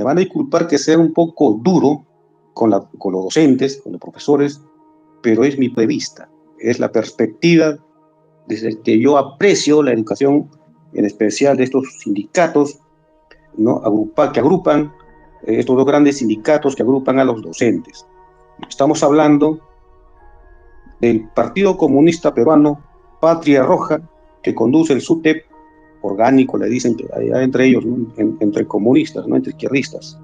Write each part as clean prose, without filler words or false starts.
Me van a disculpar que sea un poco duro con los docentes, con los profesores, pero es mi punto de vista, es la perspectiva desde que yo aprecio la educación, en especial de estos sindicatos, ¿no? Que agrupan, estos dos grandes sindicatos que agrupan a los docentes. Estamos hablando del Partido Comunista Peruano, Patria Roja, que conduce el SUTEP, orgánico, le dicen entre ellos, ¿no? Entre comunistas, ¿no? Entre izquierdistas,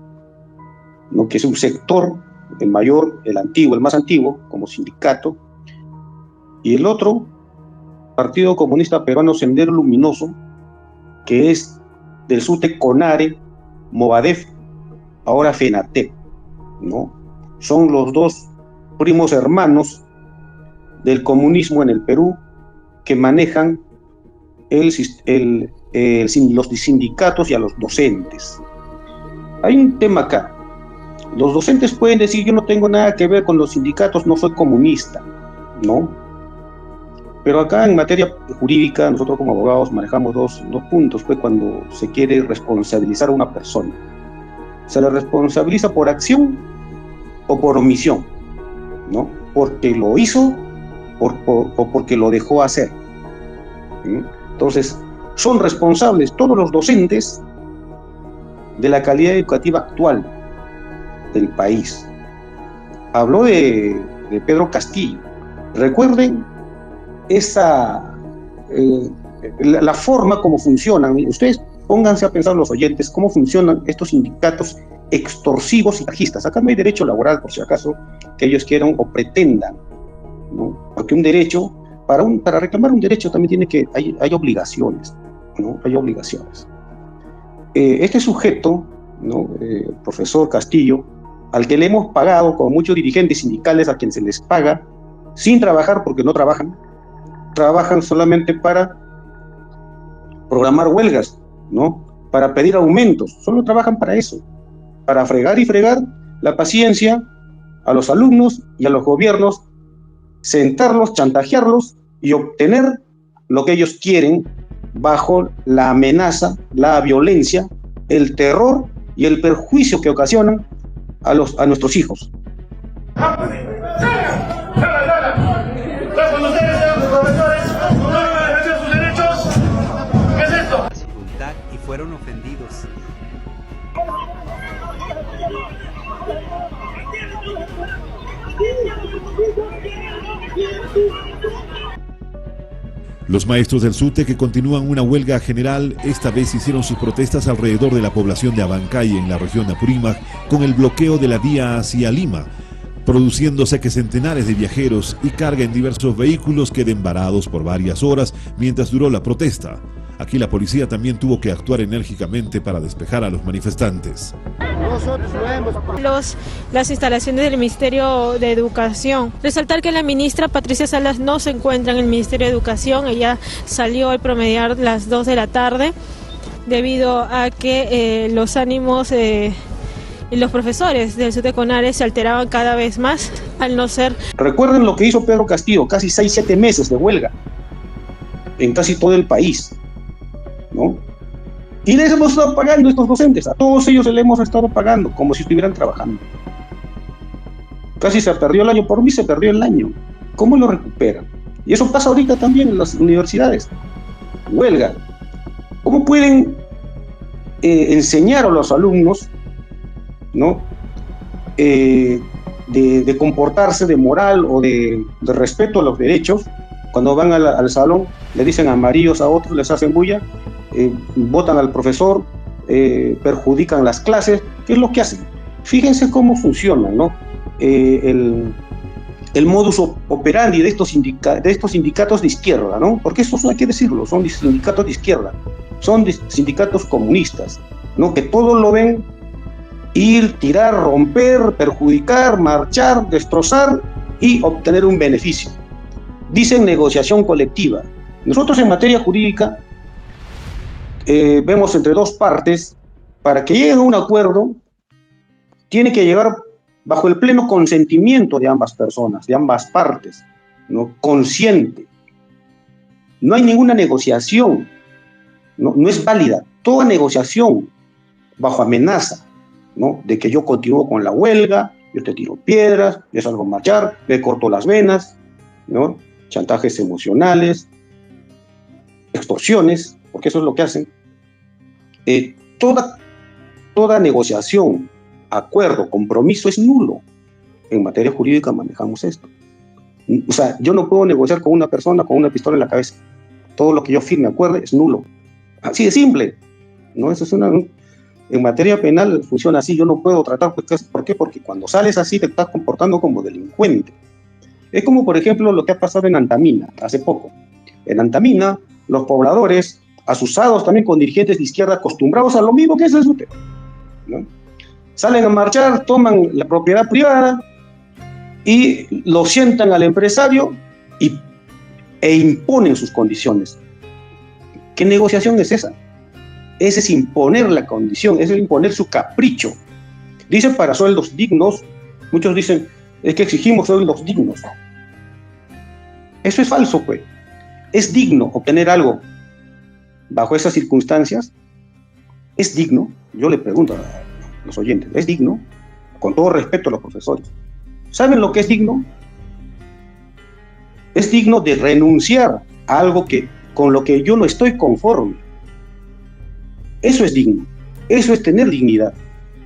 ¿no? Que es un sector, el mayor, el antiguo, el más antiguo, como sindicato, y el otro, Partido Comunista Peruano Sendero Luminoso, que es del SUTEP CONARE, Movadef, ahora FENATEP, ¿no? Son los dos primos hermanos del comunismo en el Perú que manejan los sindicatos y a los docentes. Hay un tema acá. Los docentes pueden decir, yo no tengo nada que ver con los sindicatos, no soy comunista, ¿no? Pero acá en materia jurídica, nosotros como abogados manejamos dos puntos, pues cuando se quiere responsabilizar a una persona. Se le responsabiliza por acción o por omisión, ¿no? Porque lo hizo o porque lo dejó hacer. ¿Sí? Entonces, son responsables todos los docentes de la calidad educativa actual del país. Habló de Pedro Castillo. Recuerden la forma como funcionan. Ustedes pónganse a pensar, los oyentes, cómo funcionan estos sindicatos extorsivos y bajistas. Acá no hay derecho laboral, por si acaso, que ellos quieran o pretendan, ¿no? Porque un derecho, para reclamar un derecho también hay obligaciones, ¿no? Hay obligaciones. Este sujeto, ¿no? El profesor Castillo, al que le hemos pagado, como muchos dirigentes sindicales a quienes se les paga sin trabajar, porque no trabajan solamente para programar huelgas, ¿no? Para pedir aumentos, solo trabajan para eso, para fregar y fregar la paciencia a los alumnos y a los gobiernos, sentarlos, chantajearlos y obtener lo que ellos quieren bajo la amenaza, la violencia, el terror y el perjuicio que ocasionan a nuestros hijos. Y fueron ofendidos. Los maestros del SUTE, que continúan una huelga general, esta vez hicieron sus protestas alrededor de la población de Abancay, en la región de Apurímac, con el bloqueo de la vía hacia Lima, produciéndose que centenares de viajeros y carga en diversos vehículos queden varados por varias horas mientras duró la protesta. Aquí la policía también tuvo que actuar enérgicamente para despejar a los manifestantes. Las instalaciones del Ministerio de Educación. Resaltar que la ministra Patricia Salas no se encuentra en el Ministerio de Educación. Ella salió al promediar las 2 de la tarde debido a que los ánimos de los profesores del SUTE CONARE se alteraban cada vez más al no ser... Recuerden lo que hizo Pedro Castillo, casi 6-7 meses de huelga en casi todo el país, ¿no? Y les hemos estado pagando a estos docentes, a todos ellos les hemos estado pagando como si estuvieran trabajando. Casi se perdió el año, por mí se perdió el año. ¿Cómo lo recuperan? Y eso pasa ahorita también en las universidades. Huelga. ¿Cómo pueden enseñar a los alumnos, ¿no? De comportarse, de moral o de respeto a los derechos, cuando van al salón, le dicen amarillos a otros, les hacen bulla, votan al profesor, perjudican las clases? ¿Qué es lo que hacen? Fíjense cómo funciona, ¿no? El modus operandi de estos sindicatos de izquierda, ¿no? Porque estos no hay que decirlo, son sindicatos de izquierda, son sindicatos comunistas, ¿no? Que todo lo ven ir, tirar, romper, perjudicar, marchar, destrozar y obtener un beneficio. Dicen negociación colectiva. Nosotros en materia jurídica vemos entre dos partes, para que lleguen a un acuerdo, tiene que llegar bajo el pleno consentimiento de ambas personas, de ambas partes, ¿no? Consciente. No hay ninguna negociación, no es válida. Toda negociación bajo amenaza, ¿no? De que yo continúo con la huelga, yo te tiro piedras, yo salgo a marchar, me corto las venas, ¿no? Chantajes emocionales, extorsiones, porque eso es lo que hacen. Toda negociación, acuerdo, compromiso es nulo. En materia jurídica manejamos esto. O sea, yo no puedo negociar con una persona con una pistola en la cabeza. Todo lo que yo firme, acuerde, es nulo. Así de simple, ¿no? Eso es en materia penal funciona así. Yo no puedo tratar, ¿por qué? Porque cuando sales así te estás comportando como delincuente. Es como, por ejemplo, lo que ha pasado en Antamina hace poco. En Antamina, los pobladores, asusados también con dirigentes de izquierda, acostumbrados a lo mismo que es eso, ¿no? Salen a marchar, toman la propiedad privada y lo sientan al empresario e imponen sus condiciones. ¿Qué negociación es esa? Ese es imponer la condición, es imponer su capricho. Dicen para sueldos dignos, muchos dicen, es que exigimos sueldos dignos. Eso es falso, pues. ¿Es digno obtener algo bajo esas circunstancias? ¿Es digno? Yo le pregunto a los oyentes, ¿es digno? Con todo respeto a los profesores. ¿Saben lo que es digno? Es digno de renunciar a algo con lo que yo no estoy conforme. Eso es digno. Eso es tener dignidad.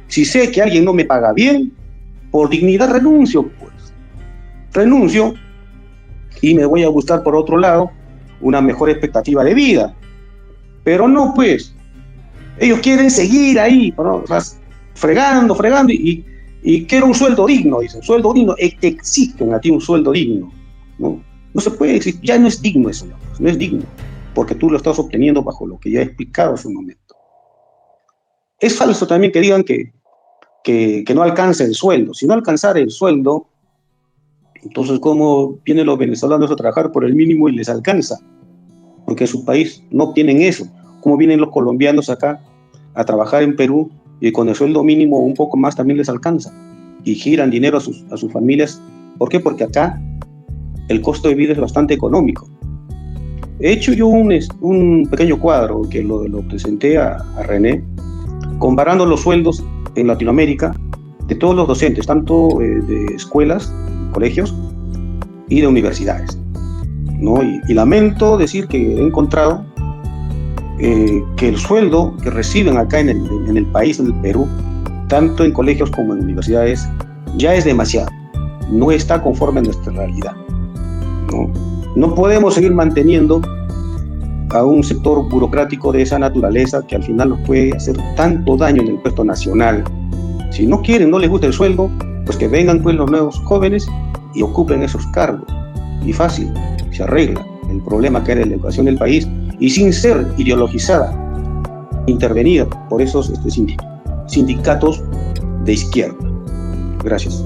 Si sé que alguien no me paga bien, por dignidad renuncio, pues. Renuncio y me voy a buscar por otro lado una mejor expectativa de vida. Pero no, pues. Ellos quieren seguir ahí, ¿no? O sea, fregando y quiero un sueldo digno, dicen. Sueldo digno, te exigen a ti un sueldo digno, ¿no? No se puede exigir, ya no es digno eso, no es digno, porque tú lo estás obteniendo bajo lo que ya he explicado hace un momento. Es falso también que digan que no alcance el sueldo. Si no alcanzara el sueldo, entonces ¿cómo vienen los venezolanos a trabajar por el mínimo y les alcanza? Porque en su país no obtienen eso. ¿Cómo vienen los colombianos acá a trabajar en Perú y con el sueldo mínimo un poco más también les alcanza? Y giran dinero a sus familias. ¿Por qué? Porque acá el costo de vida es bastante económico. He hecho yo un pequeño cuadro que lo presenté a René, comparando los sueldos en Latinoamérica de todos los docentes, tanto de escuelas, colegios y de universidades, ¿no? Y lamento decir que he encontrado que el sueldo que reciben acá en el país, en el Perú, tanto en colegios como en universidades, ya es demasiado. No está conforme a nuestra realidad, ¿no? No podemos seguir manteniendo a un sector burocrático de esa naturaleza que al final nos puede hacer tanto daño en el puesto nacional. Si no quieren, no les gusta el sueldo, pues que vengan pues los nuevos jóvenes y ocupen esos cargos. Y fácil, se arregla el problema que hay de la educación del país y sin ser ideologizada, intervenida por esos sindicatos de izquierda. Gracias.